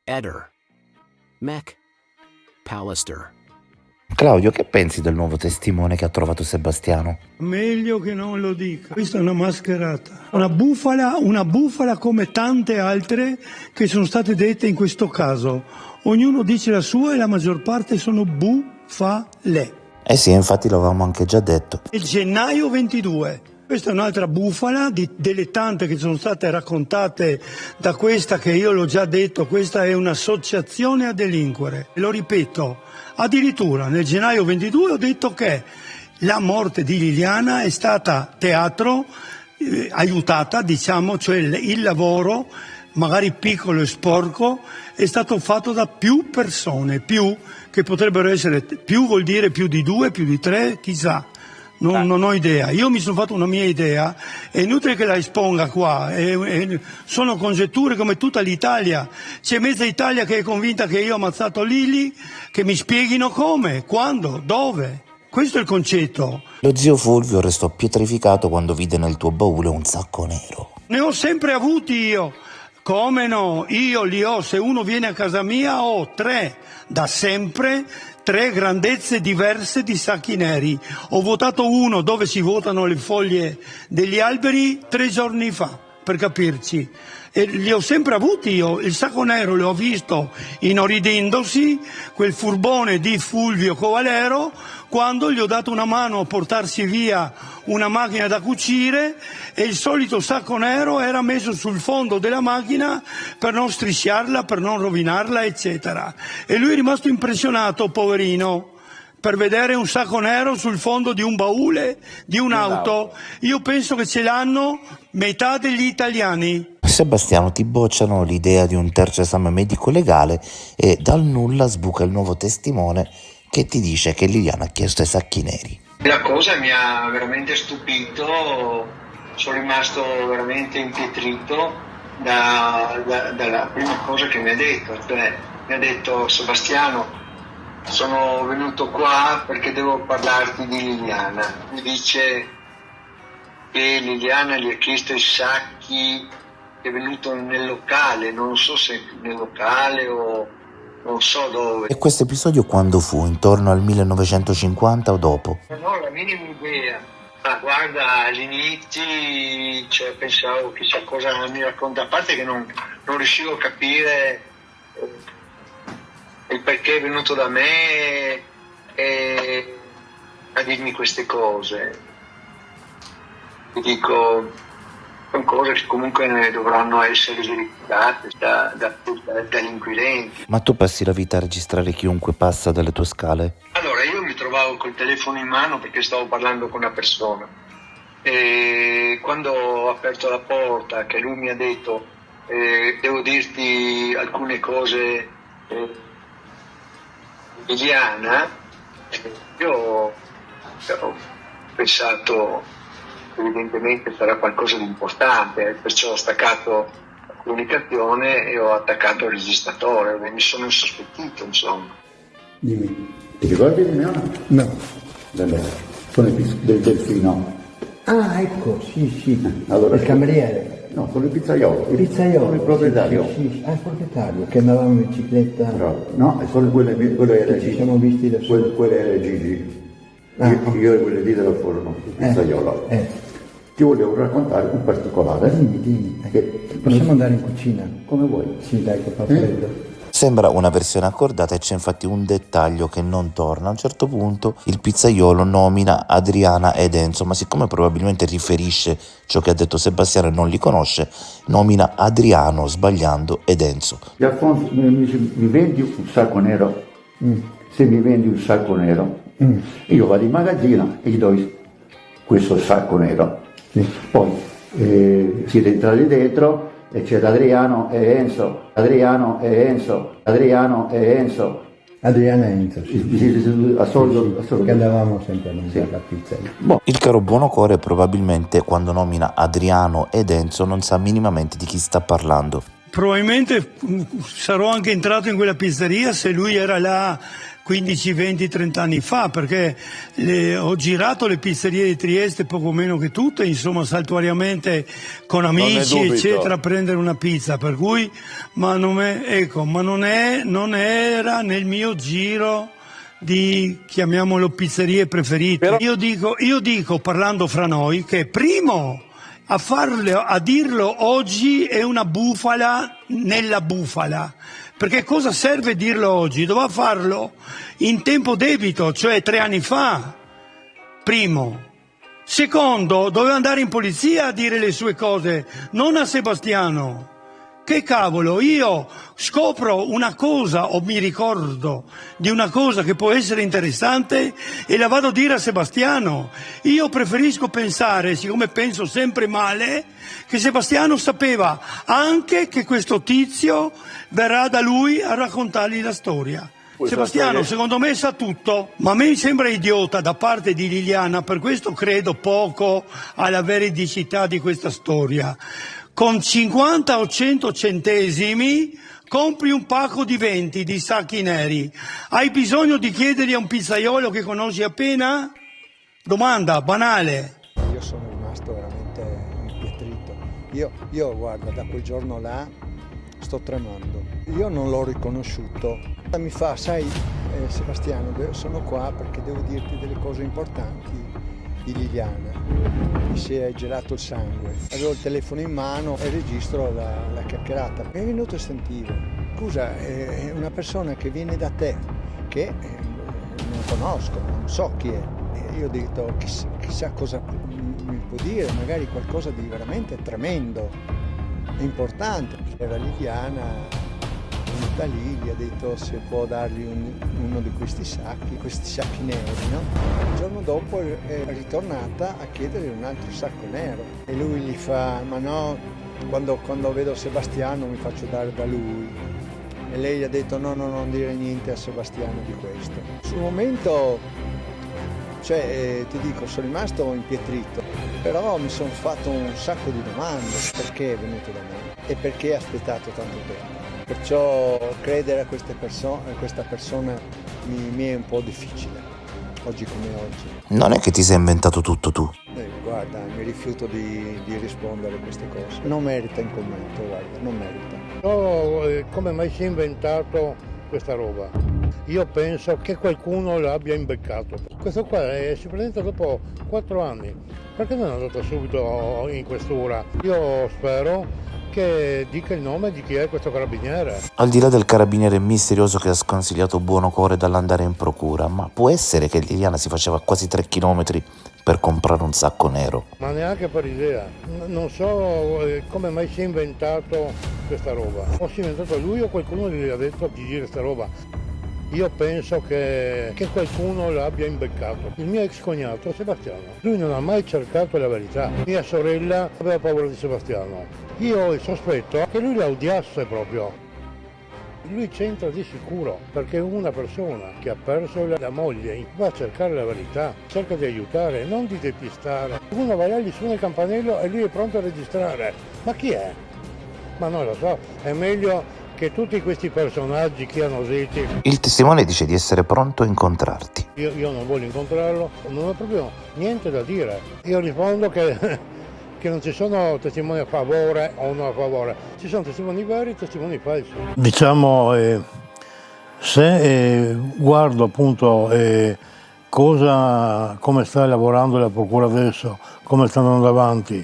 Eder, Mech, Pallister. Claudio, che pensi del nuovo testimone che ha trovato Sebastiano? Meglio che non lo dica. Questa è una mascherata. Una bufala come tante altre che sono state dette in questo caso. Ognuno dice la sua e la maggior parte sono bufale. Eh sì, infatti l'avevamo anche già detto. Il gennaio 22. Questa è un'altra bufala delle tante che sono state raccontate da questa che io l'ho già detto. Questa è un'associazione a delinquere. E lo ripeto, addirittura nel gennaio 22 ho detto che la morte di Liliana è stata teatro, aiutata, diciamo, cioè il lavoro, magari piccolo e sporco, è stato fatto da più persone, più che potrebbero essere, più vuol dire più di 2, più di 3, chissà. Non ho idea, io mi sono fatto una mia idea, è inutile che la esponga qua, sono congetture come tutta l'Italia, c'è mezza Italia che è convinta che io ho ammazzato Lili, che mi spieghino come, quando, dove, questo è il concetto. Lo zio Fulvio restò pietrificato quando vide nel tuo baule un sacco nero. Ne ho sempre avuti io, come no, io li ho, se uno viene a casa mia ho 3, da sempre, 3 grandezze diverse di sacchi neri. Ho votato uno dove si votano le foglie degli alberi 3 giorni fa, per capirci. E li ho sempre avuti io, il sacco nero l'ho visto inoridendosi, quel furbone di Fulvio Covalero, quando gli ho dato una mano a portarsi via una macchina da cucire e il solito sacco nero era messo sul fondo della macchina per non strisciarla, per non rovinarla, eccetera. E lui è rimasto impressionato, poverino, per vedere un sacco nero sul fondo di un baule, di un'auto. Io penso che ce l'hanno metà degli italiani. Sebastiano, ti bocciano l'idea di un terzo esame medico-legale e dal nulla sbuca il nuovo testimone che ti dice che Liliana ha chiesto i sacchi neri. La cosa mi ha veramente stupito, sono rimasto veramente impietrito dalla prima cosa che mi ha detto, cioè mi ha detto: Sebastiano, sono venuto qua perché devo parlarti di Liliana. Mi dice che Liliana gli ha chiesto i sacchi, è venuto nel locale, non so se nel locale o non so dove. E questo episodio quando fu? Intorno al 1950 o dopo? Non ho la minima idea. Ma guarda, all'inizio pensavo chissà cosa mi racconta, a parte che non riuscivo a capire il perché è venuto da me a dirmi queste cose. Ti dico, sono cose che comunque ne dovranno essere verificate dagli inquirenti. Ma tu passi la vita a registrare chiunque passa dalle tue scale? Allora, io mi trovavo col telefono in mano perché stavo parlando con una persona e quando ho aperto la porta, che lui mi ha detto devo dirti alcune cose Liliana, io ho pensato evidentemente sarà qualcosa di importante, perciò ho staccato la comunicazione e ho attaccato il registratore, mi sono insospettito, insomma. Dimmi, ti ricordi di me o no? No. Sono del Delfino. Ah, ecco, sì. Allora, il cameriere. No, sono il pizzaiolo. Il pizzaiolo. Sono il proprietario. Sì. Ah, il proprietario, che andavamo in bicicletta. Bravo. No, sono quelle era ci siamo visti da solo. Quelle era Gigi. Ah, io e quelle lì della forno, il pizzaiolo. Ti volevo raccontare un particolare. Dimmi. Possiamo andare in cucina? Come vuoi. Sì, dai, che fa freddo. Sembra una versione accordata e c'è infatti un dettaglio che non torna. A un certo punto il pizzaiolo nomina Adriana ed Enzo, ma siccome probabilmente riferisce ciò che ha detto Sebastiano e non li conosce, nomina Adriano sbagliando ed Enzo. E Alfonso mi dice: mi vendi un sacco nero? Se mi vendi un sacco nero, io vado in magazzino e gli do questo sacco nero. Poi siete entrati dentro e c'era Adriano e Enzo. Adriana e Enzo, sì. A solo. Che andavamo sempre a mangiare la pizza. Il caro Buonocore probabilmente quando nomina Adriano ed Enzo non sa minimamente di chi sta parlando. Probabilmente sarò anche entrato in quella pizzeria se lui era là 15, 20, 30 anni fa, perché ho girato le pizzerie di Trieste poco meno che tutte, insomma, saltuariamente con amici, eccetera, a prendere una pizza, per cui, non era nel mio giro di, chiamiamolo, pizzerie preferite. Però... Io dico, parlando fra noi, che primo a dirlo oggi è una bufala nella bufala, perché cosa serve dirlo oggi? Doveva farlo in tempo debito, cioè 3 anni fa, primo. Secondo, doveva andare in polizia a dire le sue cose, non a Sebastiano. Che cavolo, io scopro una cosa o mi ricordo di una cosa che può essere interessante e la vado a dire a Sebastiano. Io preferisco pensare, siccome penso sempre male, che Sebastiano sapeva anche che questo tizio verrà da lui a raccontargli la storia. Sebastiano, secondo me, sa tutto, ma a me sembra idiota da parte di Liliana, per questo credo poco alla veridicità di questa storia. Con 50 o 100 centesimi compri un pacco di 20 di sacchi neri. Hai bisogno di chiedergli a un pizzaiolo che conosci appena? Domanda banale. Io sono rimasto veramente impietrito. Io guarda, da quel giorno là sto tremando. Io non l'ho riconosciuto. Mi fa, sai Sebastiano, sono qua perché devo dirti delle cose importanti di Liliana. Mi si è gelato il sangue. Avevo il telefono in mano e registro la chiacchierata. Mi è venuto istintivo. Scusa, è una persona che viene da te, che non conosco, non so chi è. E io ho detto, chissà cosa mi può dire, magari qualcosa di veramente tremendo, importante. Era Liliana. Da lì gli ha detto se può dargli uno di questi sacchi neri, no? Il giorno dopo è ritornata a chiedere un altro sacco nero e lui gli fa, ma no, quando vedo Sebastiano mi faccio dare da lui. E lei gli ha detto no, non dire niente a Sebastiano di questo. Sul momento, ti dico, sono rimasto impietrito, però mi sono fatto un sacco di domande, perché è venuto da me e perché ha aspettato tanto tempo. Perciò credere a questa persona mi è un po' difficile, oggi come oggi. Non è che ti sei inventato tutto tu. Guarda, mi rifiuto di rispondere a queste cose. Non merita in commento, guarda, non merita. No, come mai si è inventato questa roba? Io penso che qualcuno l'abbia imbeccato. Questo qua si presenta dopo 4 anni. Perché non è andato subito in questura? Io spero che dica il nome di chi è questo carabiniere. Al di là del carabiniere misterioso che ha sconsigliato Buonocore dall'andare in procura, ma può essere che Liliana si faceva quasi 3 chilometri per comprare un sacco nero? Ma neanche per idea. Non so come mai si è inventato questa roba. O si è inventato lui o qualcuno gli ha detto di dire questa roba. Io penso che qualcuno l'abbia imbeccato. Il mio ex cognato, Sebastiano, lui non ha mai cercato la verità. Mia sorella aveva paura di Sebastiano. Io ho il sospetto che lui la odiasse proprio. Lui c'entra di sicuro, perché una persona che ha perso la moglie va a cercare la verità, cerca di aiutare, non di depistare. Uno va là, gli suona il campanello e lui è pronto a registrare. Ma chi è? Ma non lo so, è meglio che tutti questi personaggi che hanno siti. Il testimone dice di essere pronto a incontrarti. Io non voglio incontrarlo, non ho proprio niente da dire. Io rispondo che non ci sono testimoni a favore o non a favore, ci sono testimoni veri e testimoni falsi. Diciamo, se guardo appunto come sta lavorando la procura adesso, come sta andando avanti,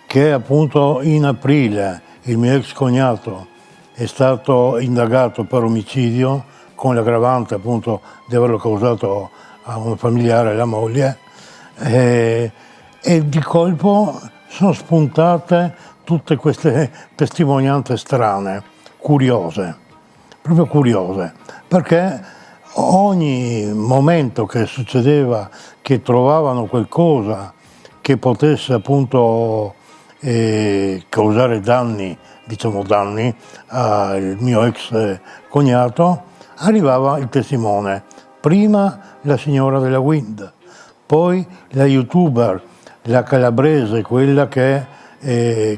che appunto in aprile il mio ex cognato è stato indagato per omicidio con l'aggravante appunto di averlo causato a un familiare, la moglie, e di colpo sono spuntate tutte queste testimonianze strane, curiose, proprio curiose, perché ogni momento che succedeva che trovavano qualcosa che potesse appunto causare danni al mio ex cognato, arrivava il testimone. Prima la signora della Wind, poi la youtuber, la calabrese, quella che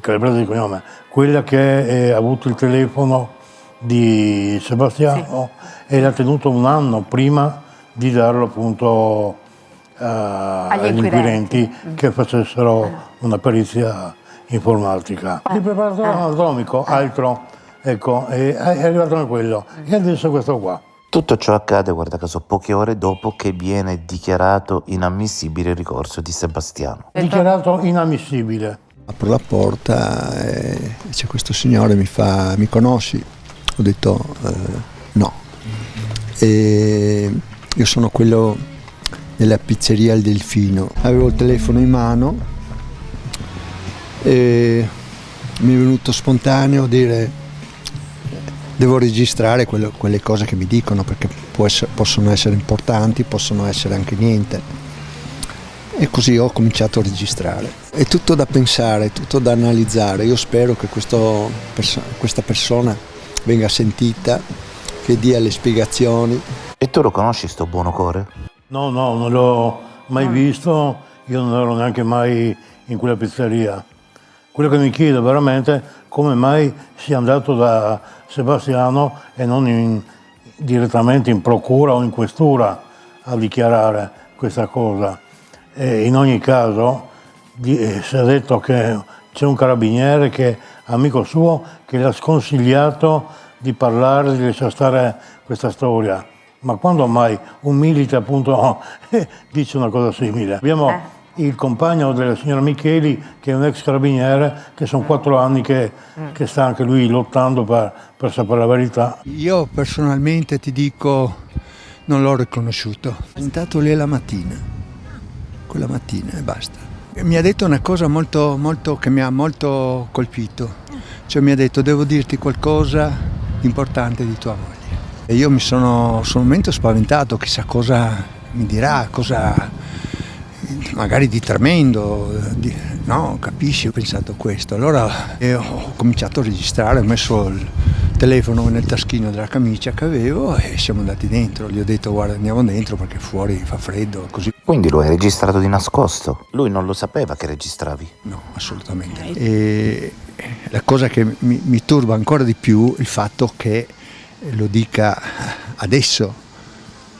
calabrese di cognome, quella che ha avuto il telefono di Sebastiano e l'ha tenuto un anno prima di darlo appunto agli inquirenti che facessero una perizia informatica. Il preparatore anatomico, altro, ecco, è arrivato a quello e adesso questo qua. Tutto ciò accade, guarda caso, poche ore dopo che viene dichiarato inammissibile il ricorso di Sebastiano. Dichiarato inammissibile. Apro la porta e c'è questo signore, mi fa: mi conosci? Ho detto no. E io sono quello della pizzeria Il Delfino. Avevo il telefono in mano e mi è venuto spontaneo dire: devo registrare quelle cose che mi dicono, perché possono essere importanti, possono essere anche niente. E così ho cominciato a registrare. È tutto da pensare, tutto da analizzare. Io spero che questa persona venga sentita, che dia le spiegazioni. E tu lo conosci sto buono cuore? No, non l'ho mai visto, io non ero neanche mai in quella pizzeria. Quello che mi chiedo veramente come mai sia andato da Sebastiano e non direttamente in procura o in questura a dichiarare questa cosa. E in ogni caso si è detto che c'è un carabiniere che amico suo che le ha sconsigliato di parlare, di lasciare stare questa storia. Ma quando mai un milite appunto dice una cosa simile? Abbiamo il compagno della signora Micheli, che è un ex carabiniere, che sono 4 anni che sta anche lui lottando per sapere la verità. Io personalmente ti dico, non l'ho riconosciuto. È entrato lì quella mattina e basta. Mi ha detto una cosa che mi ha molto colpito. Cioè mi ha detto: devo dirti qualcosa di importante di tua moglie. E io mi sono sul momento spaventato, chissà cosa mi dirà, cosa magari di tremendo, no, capisci? Ho pensato questo. Allora ho cominciato a registrare, ho messo il telefono nel taschino della camicia che avevo e siamo andati dentro. Gli ho detto: guarda, andiamo dentro perché fuori fa freddo, così. Quindi lo hai registrato di nascosto? Lui non lo sapeva che registravi? No, assolutamente. E la cosa che mi turba ancora di più è il fatto che lo dica adesso,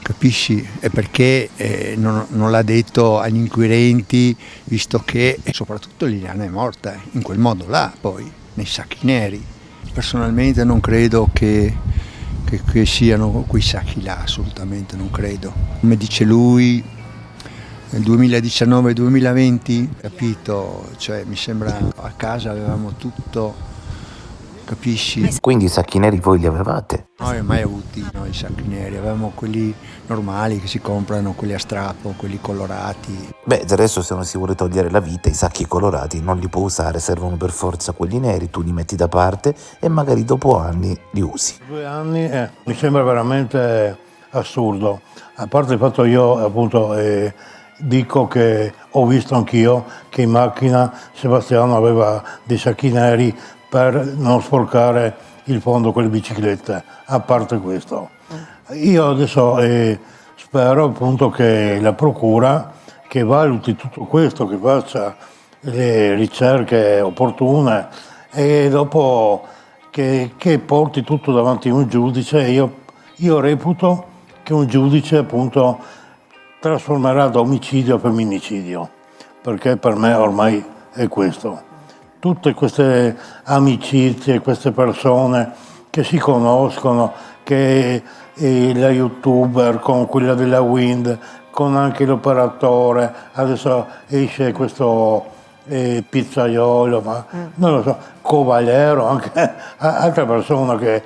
capisci? E perché non l'ha detto agli inquirenti, visto che soprattutto Liliana è morta in quel modo là, poi nei sacchi neri. Personalmente non credo che siano quei sacchi là, assolutamente non credo. Come dice lui, nel 2019-2020, capito? Cioè mi sembra a casa avevamo tutto, capisci? Quindi i sacchi neri voi li avevate? Non abbiamo mai avuti noi i sacchi neri, avevamo quelli normali che si comprano, quelli a strappo, quelli colorati. Beh, del resto se uno si vuole togliere la vita, i sacchi colorati non li può usare, servono per forza quelli neri, tu li metti da parte e magari dopo anni li usi. 2 anni mi sembra veramente assurdo. A parte il fatto io appunto dico che ho visto anch'io che in macchina Sebastiano aveva dei sacchi neri per non sporcare il fondo con le biciclette. A parte questo, io adesso spero appunto che la procura che valuti tutto questo, che faccia le ricerche opportune e dopo che porti tutto davanti a un giudice. Io reputo che un giudice appunto trasformerà da omicidio a femminicidio, perché per me ormai è questo. Tutte queste amicizie, queste persone che si conoscono, che la youtuber con quella della Wind, con anche l'operatore, adesso esce questo pizzaiolo, ma non lo so, Covalero, anche altra persona che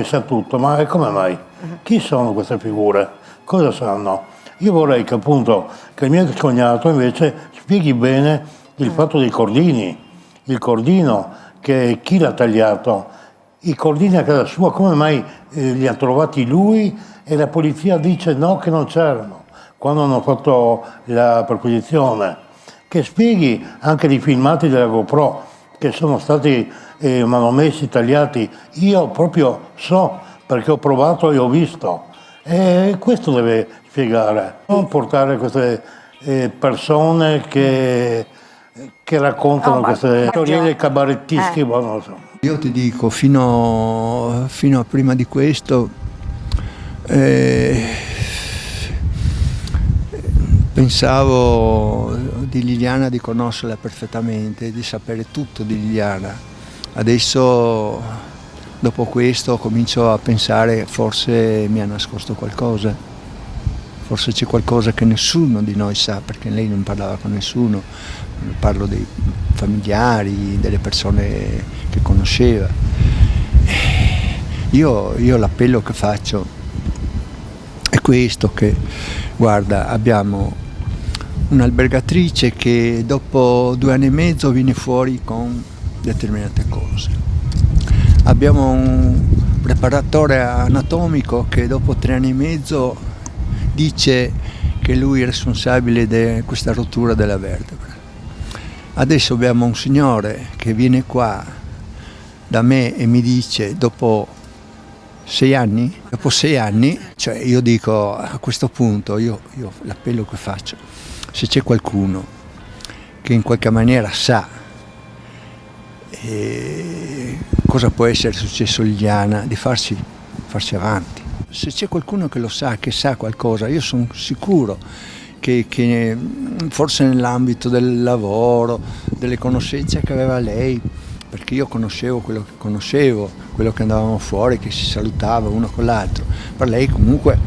sa tutto, ma come mai? Chi sono queste figure? Cosa sanno? Io vorrei che appunto che il mio ex cognato invece spieghi bene il fatto dei cordini, il cordino, che chi l'ha tagliato, i cordini a casa sua, come mai li ha trovati lui e la polizia dice no, che non c'erano, quando hanno fatto la perquisizione. Che spieghi anche i filmati della GoPro che sono stati manomessi, tagliati, io proprio so perché ho provato e ho visto. E questo deve spiegare, non portare queste persone che raccontano queste storielle cabarettische, non lo so. Io ti dico, fino a prima di questo pensavo di Liliana di conoscerla perfettamente, di sapere tutto di Liliana. Adesso, dopo questo, comincio a pensare forse mi ha nascosto qualcosa, forse c'è qualcosa che nessuno di noi sa, perché lei non parlava con nessuno, parlo dei familiari, delle persone che conosceva. Io l'appello che faccio è questo, che guarda, abbiamo un'albergatrice che dopo 2 anni e mezzo viene fuori con determinate cose. Abbiamo un preparatore anatomico che dopo 3 anni e mezzo dice che lui è responsabile di questa rottura della vertebra. Adesso abbiamo un signore che viene qua da me e mi dice dopo 6 anni, cioè io dico a questo punto, io l'appello che faccio, se c'è qualcuno che in qualche maniera sa cosa può essere successo a Liliana, di farsi avanti. Se c'è qualcuno che lo sa, che sa qualcosa, io sono sicuro che forse nell'ambito del lavoro, delle conoscenze che aveva lei, perché io conoscevo quello che conoscevo, quello che andavamo fuori, che si salutava uno con l'altro, per lei comunque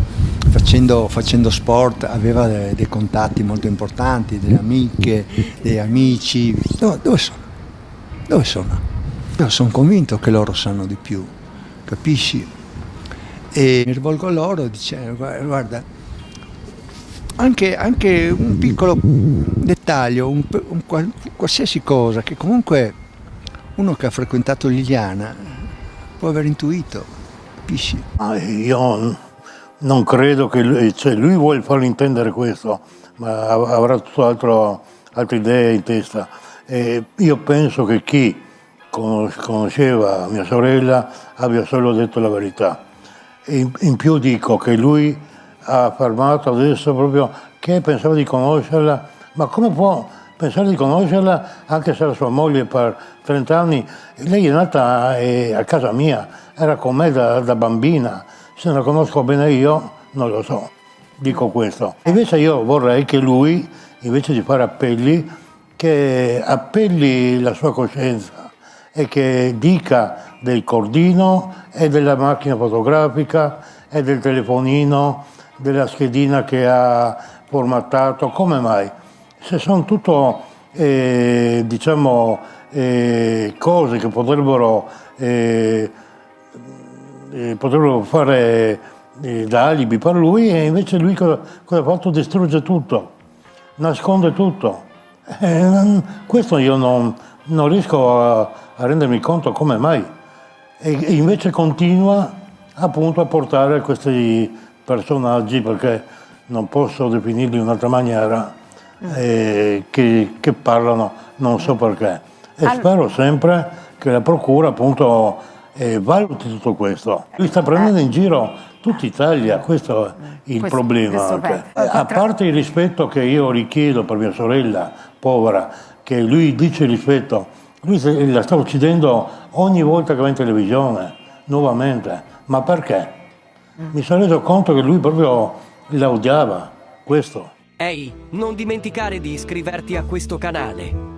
facendo sport aveva dei contatti molto importanti, delle amiche, degli amici. Dove sono? Dove sono? Io sono convinto che loro sanno di più, capisci? E mi rivolgo a loro e dice, guarda, anche un piccolo dettaglio, qualsiasi cosa, che comunque uno che ha frequentato Liliana può aver intuito, capisci? Io non credo che lui vuole farlo intendere questo, ma avrà tutto altre idee in testa. Io penso che chi conosceva mia sorella abbia solo detto la verità. In più dico che lui ha affermato adesso proprio che pensava di conoscerla, ma come può pensare di conoscerla anche se era sua moglie per 30 anni? Lei è nata a casa mia, era con me da bambina, se la conosco bene io non lo so, dico questo. Invece io vorrei che lui, invece di fare appelli, che appelli la sua coscienza e che dica del cordino e della macchina fotografica e del telefonino, della schedina che ha formattato, come mai? Se sono tutto cose che potrebbero fare da alibi per lui, e invece lui cosa ha fatto? Distrugge tutto, nasconde tutto. Questo io non riesco a rendermi conto come mai. E invece continua appunto a portare questi personaggi, perché non posso definirli in un'altra maniera, che parlano non so perché. E spero sempre che la procura appunto valuti tutto questo. Lui sta prendendo in giro tutta Italia, questo è il problema. A parte il rispetto che io richiedo per mia sorella, povera, che lui dice rispetto, lui la sta uccidendo ogni volta che va in televisione, nuovamente. Ma perché? Mi sono reso conto che lui proprio la odiava, questo. Ehi, non dimenticare di iscriverti a questo canale.